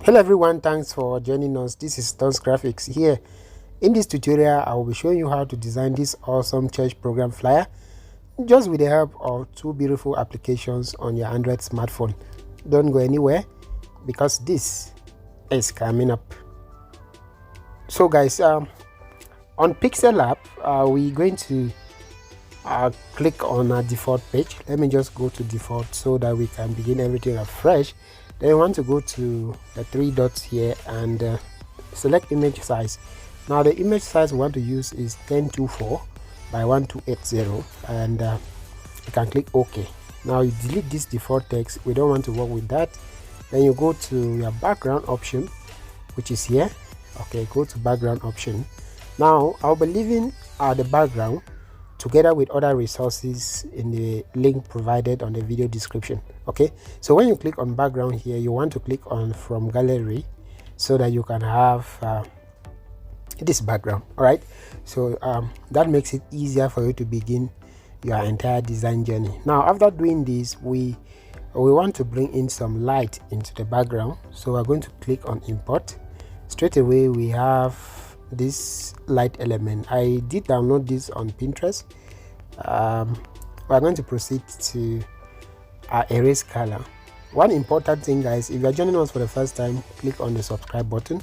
Hello everyone, thanks for joining us. This is Tons Graphics here. In this tutorial I will be showing you how to design this awesome church program flyer just with the help of two beautiful applications on your Android smartphone. Don't go anywhere because this is coming up. So guys, on Pixellab we're going to click on our default page. Let me just go to default so that we can begin everything afresh. Then you want to go to the three dots here and select image size. Now the image size we want to use is 1024 by 1280 and you can click OK. Now you delete this default text, we don't want to work with that. Then you go to your background option, which is here. Okay, go to background option. Now I'll be leaving the background together with other resources in the link provided on the video description. Okay, so when you click on background here, you want to click on from gallery so that you can have this background. All right, so that makes it easier for you to begin your entire design journey. Now after doing this, we want to bring in some light into the background, so we're going to click on import. Straight away we have this light element. I did download this on Pinterest. We're going to proceed to erase color. One important thing, guys, if you're joining us for the first time, click on the subscribe button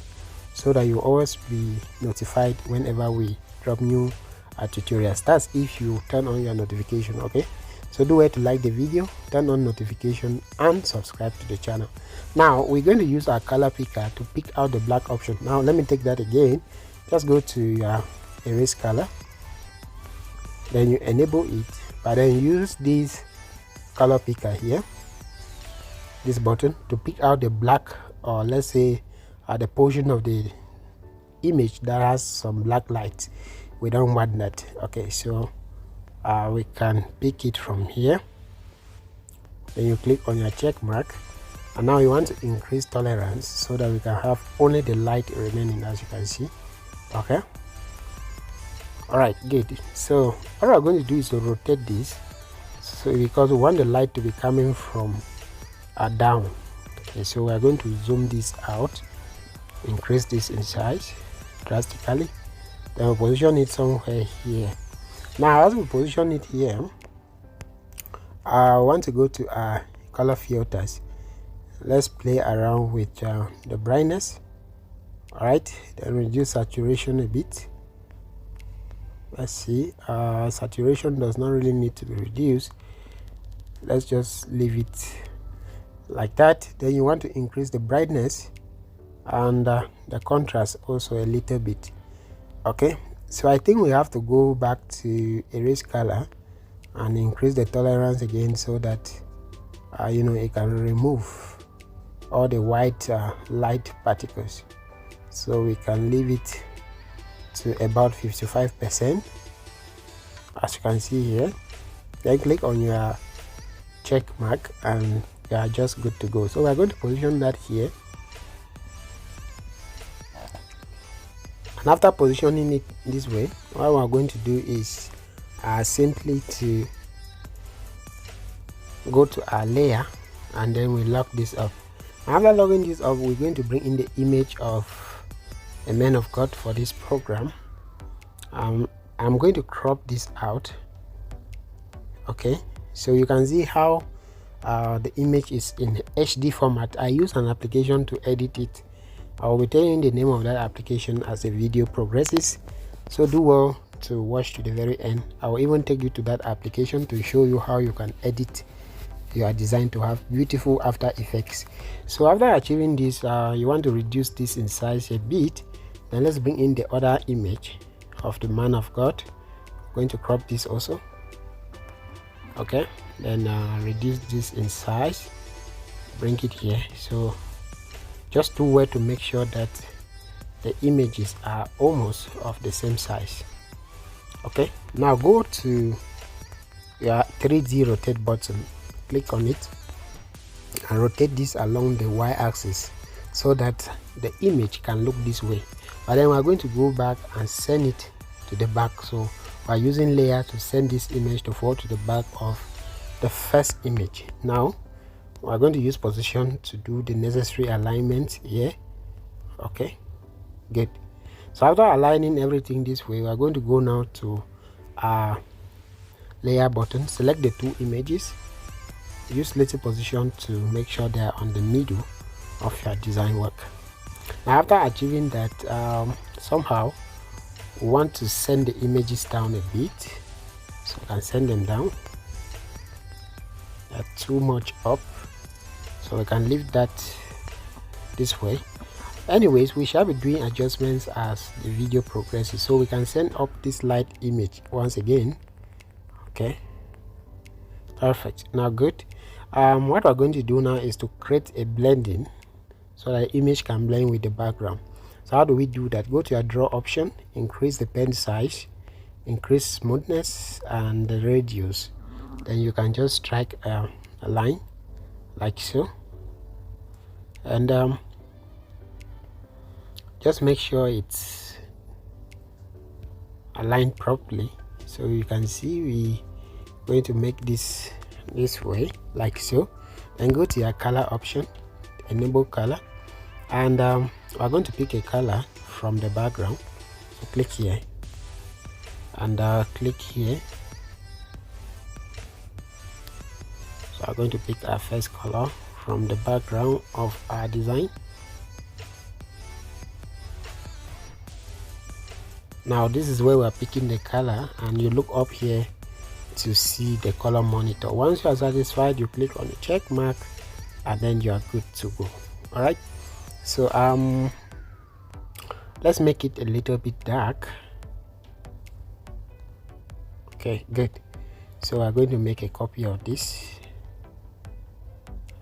so that you always be notified whenever we drop new tutorials. That's if you turn on your notification. Okay, so do it to like the video, turn on notification and subscribe to the channel. Now we're going to use our color picker to pick out the black option. Now let me take that again. Just go to your erase color, then you enable it, but then use this color picker here, this button, to pick out the black, or let's say the portion of the image that has some black light. We don't want that. Okay, so we can pick it from here. Then you click on your check mark, and now you want to increase tolerance so that we can have only the light remaining, as you can see. Okay, all right, good. So what we're going to do is to rotate this, so because we want the light to be coming from down. Okay, so we're going to zoom this out, increase this in size drastically, then we'll position it somewhere here. Now as we position it here, I want to go to our color filters. Let's play around with the brightness. All right, then reduce saturation a bit. Let's see, saturation does not really need to be reduced. Let's just leave it like that. Then you want to increase the brightness and the contrast also a little bit. Okay, so I think we have to go back to erase color and increase the tolerance again so that you know, it can remove all the white light particles. So we can leave it to about 55%, as you can see here. Then click on your check mark and you are just good to go. So we're going to position that here, and after positioning it this way, what we're going to do is simply to go to our layer and then we lock this up. After locking this up, we're going to bring in the image of a man of God for this program. I'm going to crop this out. Okay, so you can see how the image is in HD format. I use an application to edit it. I will be telling you the name of that application as the video progresses, so do well to watch to the very end. I will even take you to that application to show you how you can edit your design to have beautiful after effects. So after achieving this, you want to reduce this in size a bit. Then let's bring in the other image of the man of God. I'm going to crop this also. Okay, then reduce this in size, bring it here. So just do well to make sure that the images are almost of the same size. Okay, now go to your 3D rotate button, click on it and rotate this along the y-axis so that the image can look this way. But then we're going to go back and send it to the back. So we're using layer to send this image to fall to the back of the first image. Now we're going to use position to do the necessary alignment here. Okay, good. So after aligning everything this way, we are going to go now to our layer button, select the two images, use little position to make sure they are on the middle of your design work. Now after achieving that, somehow we want to send the images down a bit, so we can send them down. They're too much up, so we can leave that this way. Anyways, we shall be doing adjustments as the video progresses, so we can send up this light image once again. Okay, perfect. Now good. What we're going to do now is to create a blending so that the image can blend with the background. So how do we do that? Go to your draw option, increase the pen size, increase smoothness and the radius. Then you can just strike a line like so, and just make sure it's aligned properly. So you can see we going to make this way like so. Then go to your color option, enable color, and we're going to pick a color from the background. So click here and click here. So I'm going to pick our first color from the background of our design. Now this is where we're picking the color, and you look up here to see the color monitor. Once you are satisfied, you click on the check mark and then you are good to go. All right, so let's make it a little bit dark. Okay, good. So we're going to make a copy of this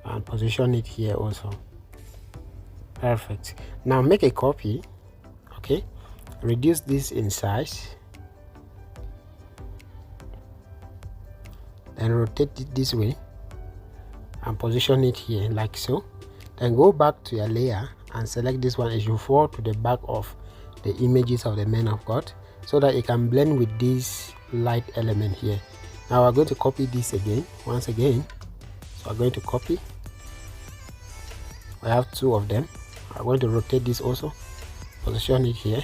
and position it here also. Perfect. Now make a copy. Okay, reduce this in size, then rotate it this way and position it here like so. Then go back to your layer and select this one as you fall to the back of the images of the men of God, so that it can blend with this light element here. Now we're going to copy this again, once again. So I'm going to copy. I have two of them. I'm going to rotate this also, position it here.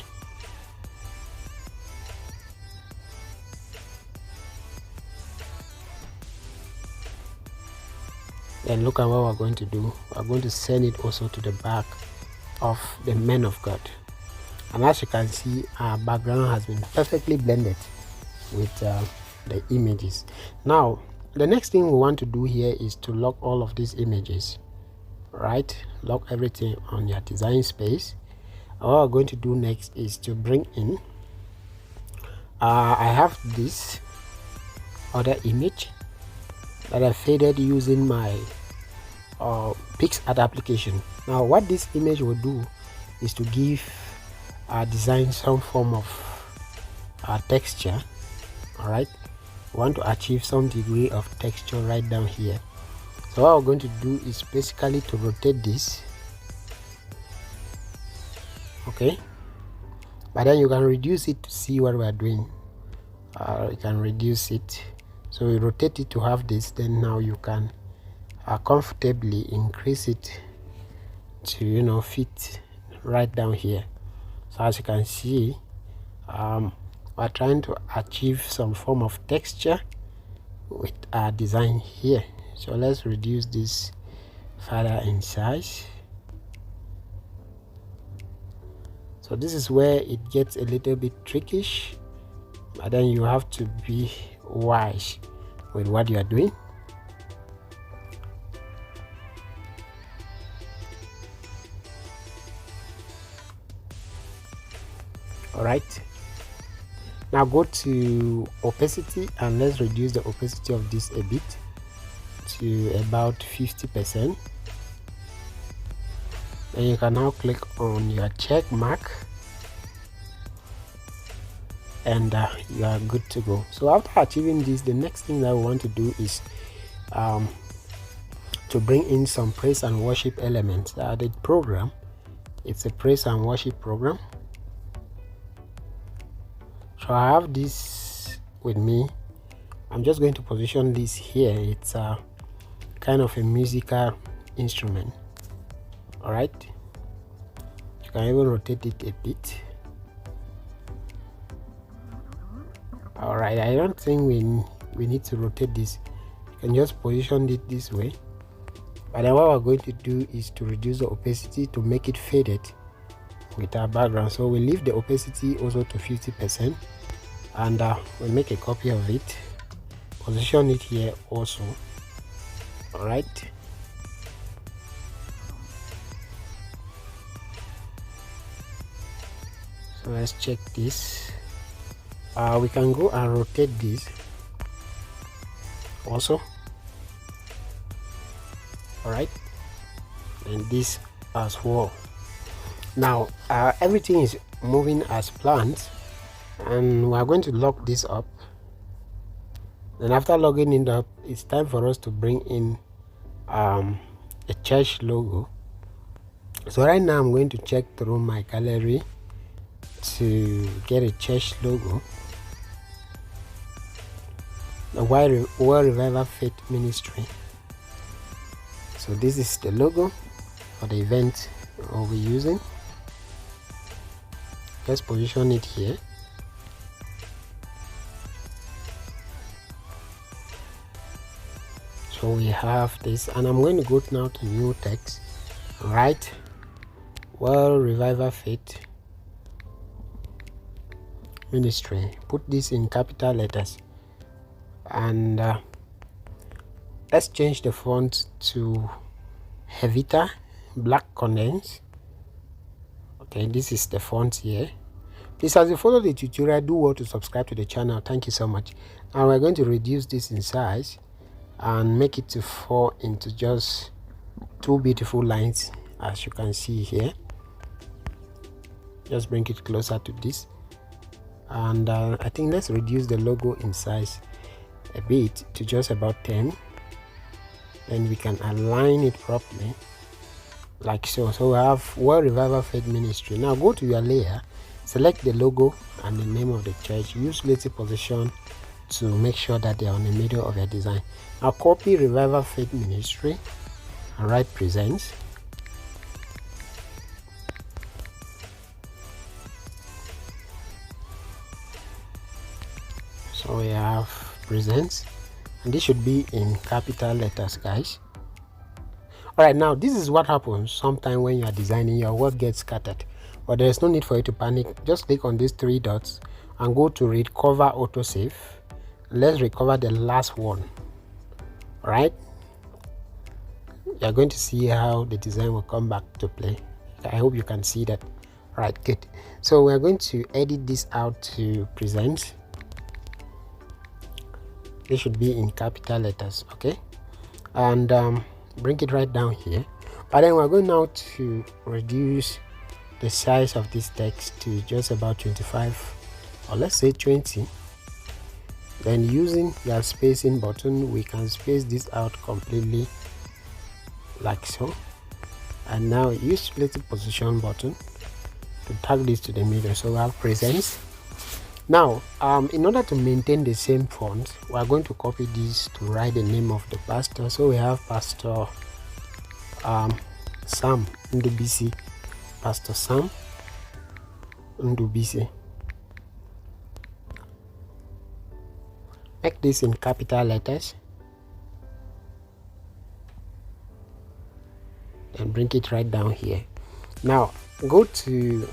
Then look at what we're going to do. We're going to send it also to the back of the men of God. And as you can see, our background has been perfectly blended with the images. Now the next thing we want to do here is to lock all of these images. Right, lock everything on your design space. And what we're going to do next is to bring in I have this other image that I faded using my Pixellab application. Now what this image will do is to give our design some form of texture. All right, we want to achieve some degree of texture right down here. So what we're going to do is basically to rotate this. Okay, but then you can reduce it to see what we are doing. You can reduce it, so we rotate it to have this. Then now you can comfortably increase it to fit right down here. So as you can see, we're trying to achieve some form of texture with our design here. So let's reduce this further in size. So this is where it gets a little bit trickish, but then you have to be wise with what you are doing. All right, now go to opacity and let's reduce the opacity of this a bit to about 50%. Then you can now click on your check mark and you are good to go. So after achieving this, the next thing that we want to do is to bring in some praise and worship elements. The program, it's a praise and worship program. So I have this with me. I'm just going to position this here. It's kind of a musical instrument. All right, you can even rotate it a bit. All right, I don't think we need to rotate this. You can just position it this way. But then what we're going to do is to reduce the opacity to make it faded with our background. So we leave the opacity also to 50%, and we make a copy of it, position it here also. All right, so let's check this. We can go and rotate this also. All right, and this as well. Now everything is moving as planned, and we are going to lock this up. And after logging it up, it's time for us to bring in a church logo. So right now I'm going to check through my gallery to get a church logo. The World Revival Faith Ministry. So this is the logo for the event we'll be using. Let's position it here. So we have this, and I'm going to go now to new text. Right, World Revival Faith Ministry. Put this in capital letters, and let's change the font to Hevita Black Condense. Okay, this is the font here. Please, as you follow the tutorial, do well to subscribe to the channel. Thank you so much. Now we're going to reduce this in size and make it to 4 into just 2 beautiful lines, as you can see here. Just bring it closer to this, and I think let's reduce the logo in size a bit to just about 10. Then we can align it properly like so. So we have World Revival Faith Ministry. Now go to your layer, select the logo and the name of the church. Use relative position to make sure that they are in the middle of your design. Now copy Revival Faith Ministry and write presents. So we have presents, and this should be in capital letters, guys. All right, now this is what happens sometimes when you are designing, your work gets scattered, but there is no need for you to panic. Just click on these 3 dots and go to recover autosave. Let's recover the last one. All right, you're going to see how the design will come back to play. I hope you can see that. All right, good. So we're going to edit this out to present. It should be in capital letters, okay, and bring it right down here. But then we're going now to reduce the size of this text to just about 25, or let's say 20. Then using your spacing button, we can space this out completely like so. And now use relative position button to tag this to the middle. So we have presents. Now in order to maintain the same font, we are going to copy this to write the name of the pastor. So we have Pastor Sam Ndubisi. Pastor Sam Ndubisi. Make this in capital letters, and bring it right down here. Now go to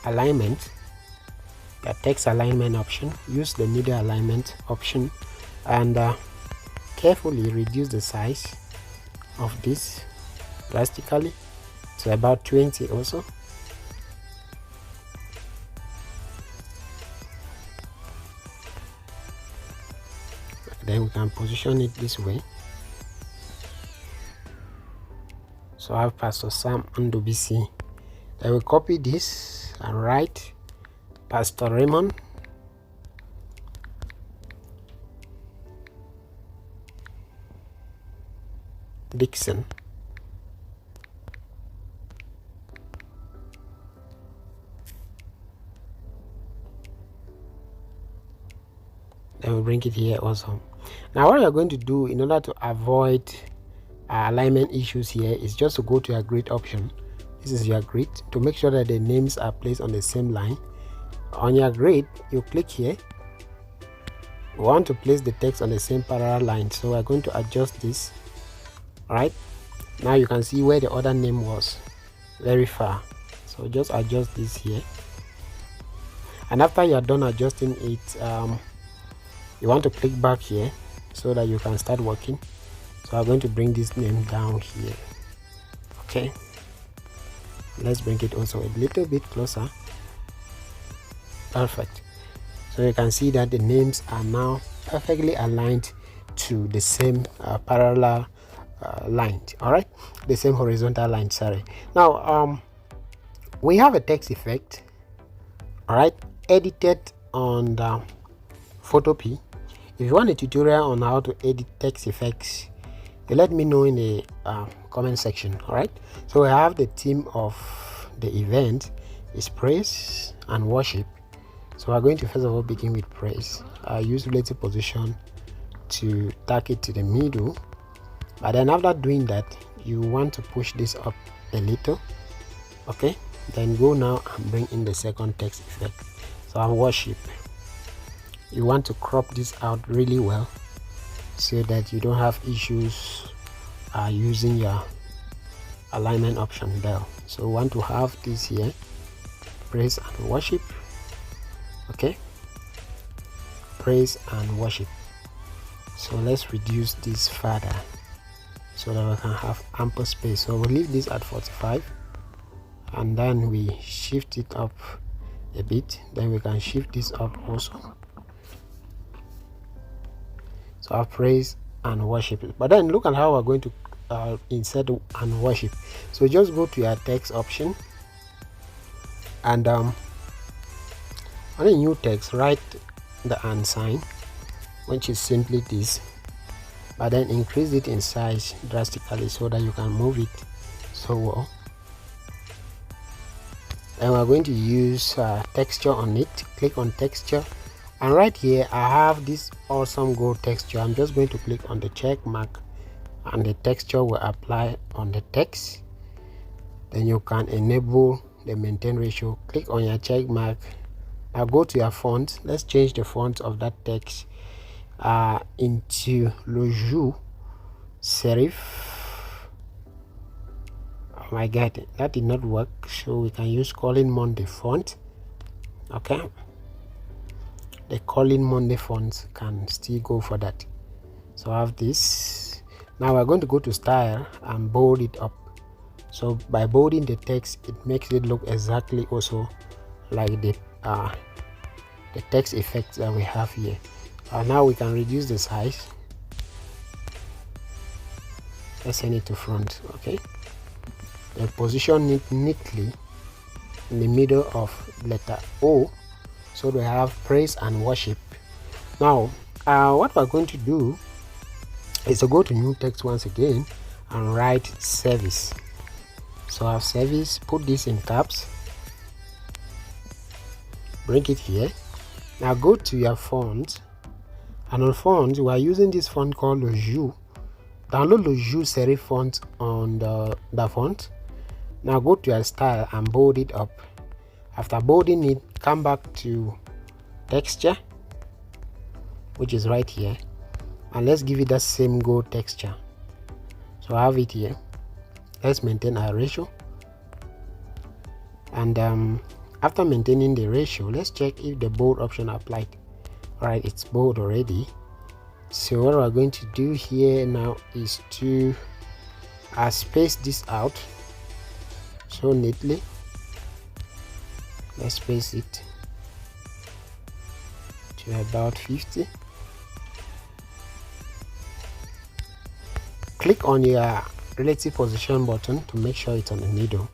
alignment, the text alignment option. Use the middle alignment option, and carefully reduce the size of this drastically to about 20 also. Then we can position it this way. So I have Pastor Sam Ndubisi. Then we copy this and write Pastor Raymond Dixon. Then we bring it here also. Now what we are going to do in order to avoid alignment issues here is just to go to your grid option. This is your grid, to make sure that the names are placed on the same line. On your grid, you click here. We want to place the text on the same parallel line, so we're going to adjust this. All right, now you can see where the other name was very far, so just adjust this here. And after you are done adjusting it, you want to click back here so that you can start working. So I'm going to bring this name down here. Okay, let's bring it also a little bit closer. Perfect. So you can see that the names are now perfectly aligned to the same parallel line. All right, the same horizontal line, sorry. Now we have a text effect, all right, edited on the Photopea. If you want a tutorial on how to edit text effects, you let me know in the comment section. All right, so we have the theme of the event is praise and worship. So we're going to first of all begin with praise. Use relative position to tack it to the middle, but then after doing that, you want to push this up a little. Okay, then go now and bring in the second text effect. So our worship, you want to crop this out really well so that you don't have issues using your alignment option there. So we want to have this here, praise and worship. Okay, praise and worship. So let's reduce this further so that we can have ample space. So we'll leave this at 45, and then we shift it up a bit, then we can shift this up also. So our praise and worship, but then look at how we're going to insert and worship. So just go to your text option, and on a new text, write the and sign, which is simply this, but then increase it in size drastically so that you can move it so well. And we're going to use texture on it. Click on texture, and right here I have this awesome gold texture. I'm just going to click on the check mark, and the texture will apply on the text. Then you can enable the maintain ratio. Click on your check mark. Now go to your font. Let's change the font of that text into le jeu serif. Oh my god, that did not work, so we can use Colin Monday font. Okay, the Colin Monday font can still go for that. So I have this. Now we're going to go to style and bold it up. So by bolding the text, it makes it look exactly also like the text effects that we have here. Now we can reduce the size. Let's send it to front. Okay, then position it neatly in the middle of letter O, so we have praise and worship. Now what we're going to do is to go to new text once again and write service. So our service, put this in caps, bring it here. Now go to your font, and on font we are using this font called le jeu. Download le jeu serif font on the font. Now go to your style and bold it up. After bolding it, come back to texture, which is right here, and let's give it that same gold texture. So I have it here. Let's maintain our ratio, and after maintaining the ratio, let's check if the bold option applied. All right, it's bold already. So what we're going to do here now is to space this out so neatly. Let's space it to about 50. Click on your relative position button to make sure it's on the middle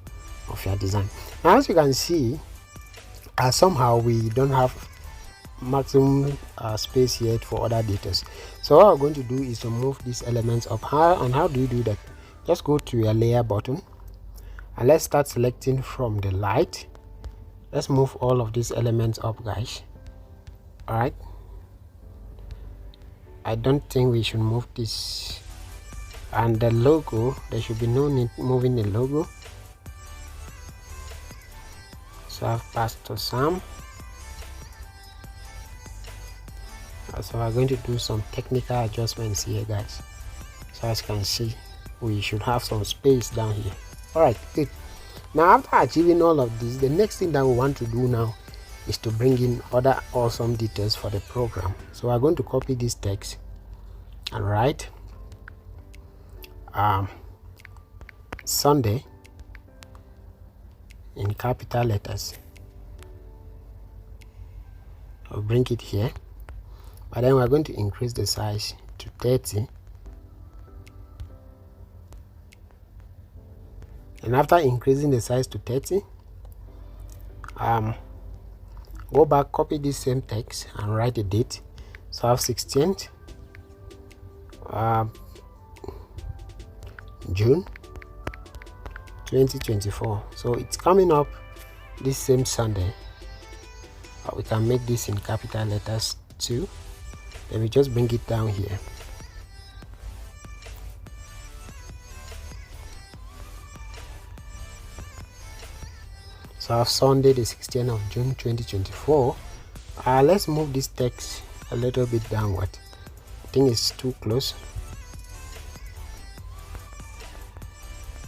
of your design. Now as you can see, somehow we don't have maximum space yet for other details. So what we're going to do is to move these elements up. How do you do that? Just go to your layer button, and let's start selecting from the light. Let's move all of these elements up, guys. All right, I don't think we should move this And the logo, there should be no need moving the logo. So I've passed to Sam. So we're going to do some technical adjustments here, guys. So as you can see, we should have some space down here. All right, good. Now after achieving all of this, the next thing that we want to do now is to bring in other awesome details for the program. So we're going to copy this text and write Sunday in capital letters. I'll bring it here, but then we're going to increase the size to 30. And after increasing the size to 30, go back, copy this same text and write the date. So I have 16th June 2024. So it's coming up this same Sunday. We can make this in capital letters too. Then we just bring it down here. So I have Sunday the 16th of June 2024. Let's move this text a little bit downward. I think it's too close.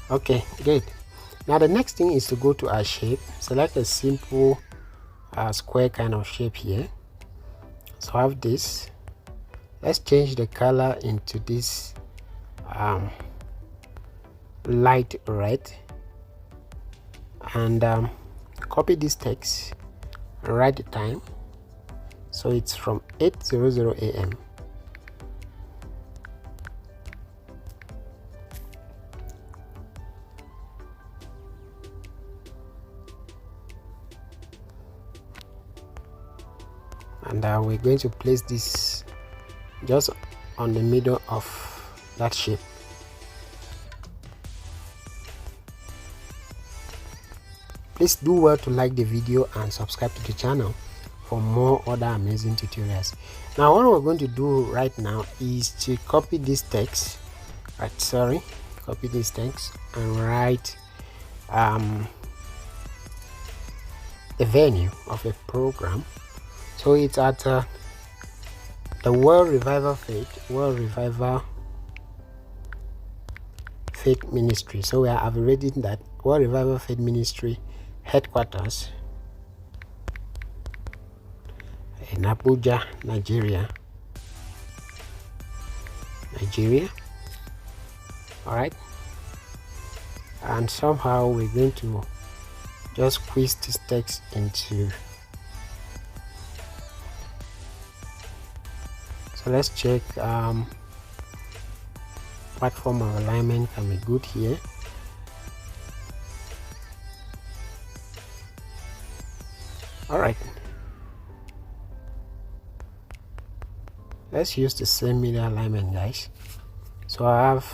Okay, good. Now the next thing is to go to our shape, select a simple square kind of shape here. So I have this. Let's change the color into this light red, and copy this text and write the time. So it's from 8:00 a.m. And we're going to place this just on the middle of that shape. Please do well to like the video and subscribe to the channel for more other amazing tutorials. Now what we're going to do right now is to copy this text, copy this text and write the venue of a program. So it's at the World Revival Faith Ministry. So we have already that World Revival Faith Ministry headquarters in Abuja, Nigeria. All right, and somehow we're going to just squeeze this text into. So let's check what form of alignment can be good here. All right, let's use the same media alignment, guys. So I have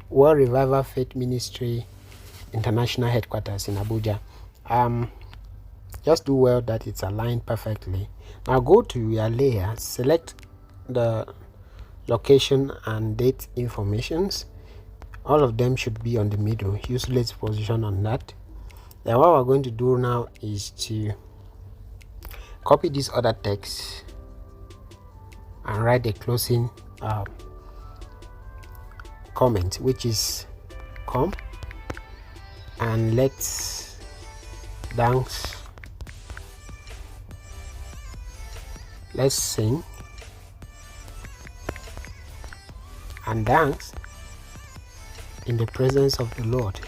World Revival Faith Ministry International Headquarters in Abuja. Just do well that it's aligned perfectly. Now go to your layer, select the location and date informations. All of them should be on the middle. Use let's position on that. Then what we're going to do now is to copy this other text and write the closing comment, which is come and let's dance. Let's sing and dance in the presence of the Lord.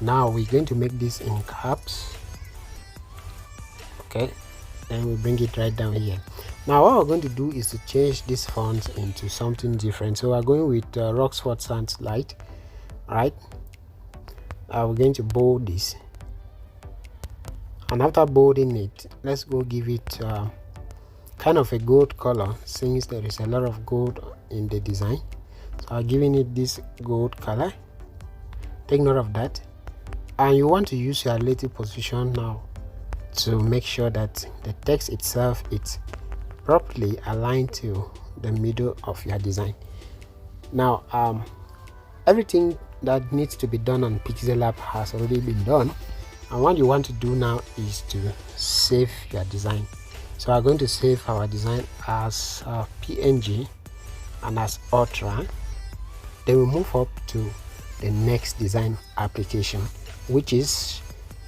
Now we're going to make this in caps. Okay, then we bring it right down here. Now what we're going to do is to change this font into something different. So we're going with Roxford Sans Light. All right, we're going to bold this, and after bolding it, let's go give it kind of a gold color, since there is a lot of gold in the design. So I'm giving it this gold color. Take note of that, and you want to use your relative position now to make sure that the text itself is properly aligned to the middle of your design. Now everything that needs to be done on Pixellab has already been done, and what you want to do now is to save your design. So I'm going to save our design as PNG and as Ultra. Then we move up to the next design application, which is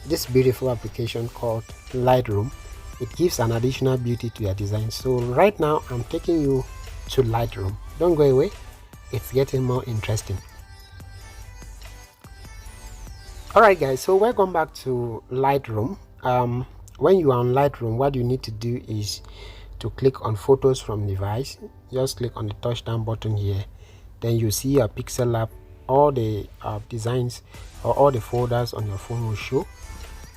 this beautiful application called Lightroom. It gives an additional beauty to your design. So right now I'm taking you to Lightroom. Don't go away, it's getting more interesting. Alright guys, so welcome back to Lightroom. When you are on Lightroom, what you need to do is to click on photos from device. Just click on the touchdown button here, then you see your Pixellab. All the designs or all the folders on your phone will show.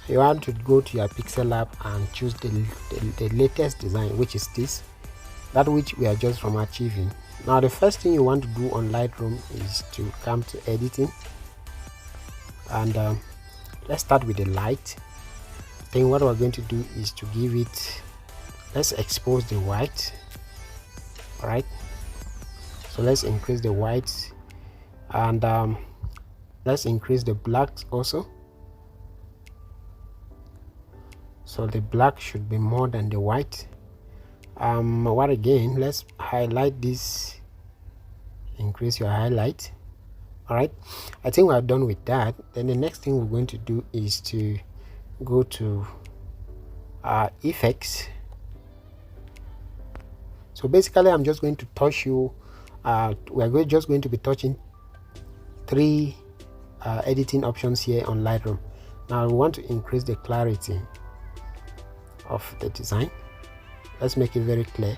You want to go to your Pixellab and choose the latest design, which is this, that which we are just from achieving. Now the first thing you want to do on Lightroom is to come to editing, and let's start with the light. Then what we're going to do is to give it, let's expose the white. All right, so let's increase the whites, and let's increase the blacks also. So the black should be more than the white. What again, let's highlight this, increase your highlight. All right, I think we are done with that. Then the next thing we're going to do is to go to effects. So basically I'm just going to touch you, we're just going to be touching 3 editing options here on Lightroom. Now we want to increase the clarity of the design. Let's make it very clear.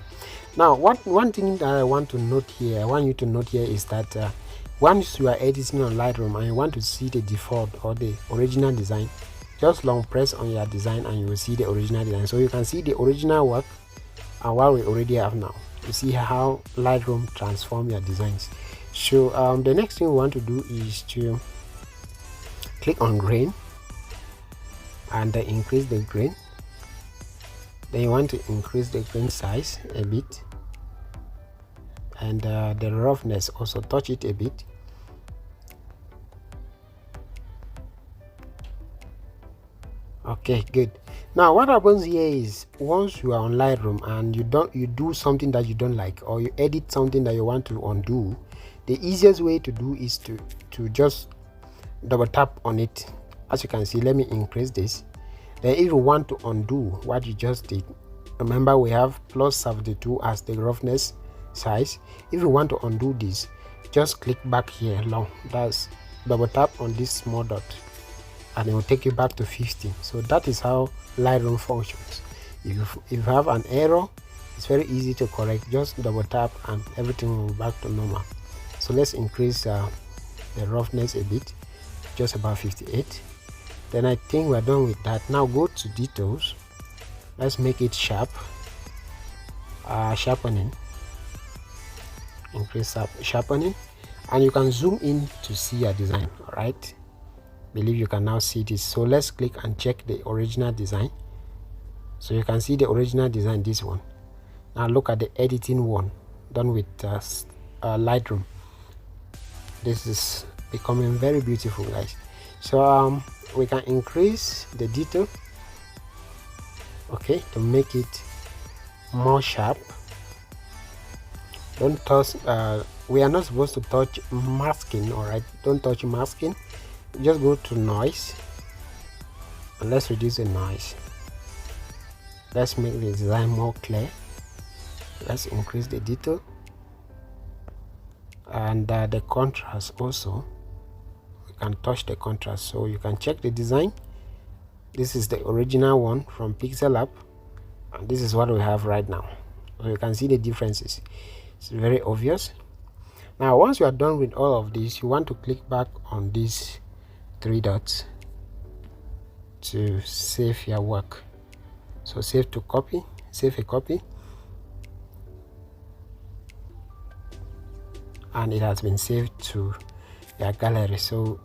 Now one thing that I want you to note here is that once you are editing on Lightroom and you want to see the default or the original design, just long press on your design and you will see the original design. So you can see the original work and what we already have now. You see how Lightroom transform your designs. So the next thing we want to do is to click on grain and increase the grain. Then you want to increase the grain size a bit, and the roughness also, touch it a bit. Okay, good. Now what happens here is, once you are on Lightroom and you do something that you don't like, or you edit something that you want to undo, the easiest way to do is to just double tap on it. As you can see, let me increase this. Then if you want to undo what you just did, remember we have plus 72 as the roughness size. If you want to undo this, just click back here long, that's double tap on this small dot, and it will take you back to 50. So that is how Lightroom functions. If you have an error, it's very easy to correct. Just double tap and everything will be back to normal. So let's increase the roughness a bit, just about 58. Then I think we're done with that. Now go to details, let's make it sharp, sharpening, increase sharpening, and you can zoom in to see your design. All right, believe you can now see this. So let's click and check the original design. So you can see the original design, this one. Now look at the editing one done with Lightroom. This is becoming very beautiful, guys. So we can increase the detail, okay, to make it more sharp. Don't touch, we are not supposed to touch masking. All right, don't touch masking. Just go to noise and let's reduce the noise. Let's make the design more clear. Let's increase the detail and the contrast also. We can touch the contrast, so you can check the design. This is the original one from Pixellab, and this is what we have right now. So you can see the differences. It's very obvious. Now once you are done with all of this, you want to click back on these 3 dots to save your work. So save to copy, save a copy, and it has been saved to your gallery. So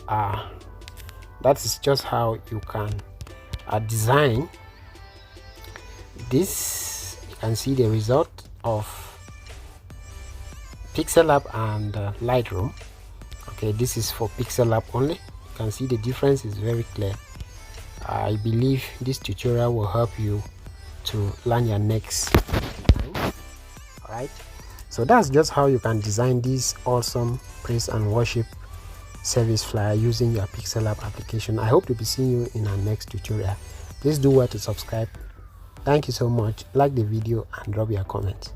that is just how you can design this, you can see the result of Pixellab and Lightroom. Okay, this is for Pixellab only. You can see the difference is very clear. I believe this tutorial will help you to learn your next design. Alright, so that's just how you can design this awesome praise and worship service flyer using your Pixellab application. I hope to be seeing you in our next tutorial. Please do well to subscribe. Thank you so much. Like the video and drop your comments.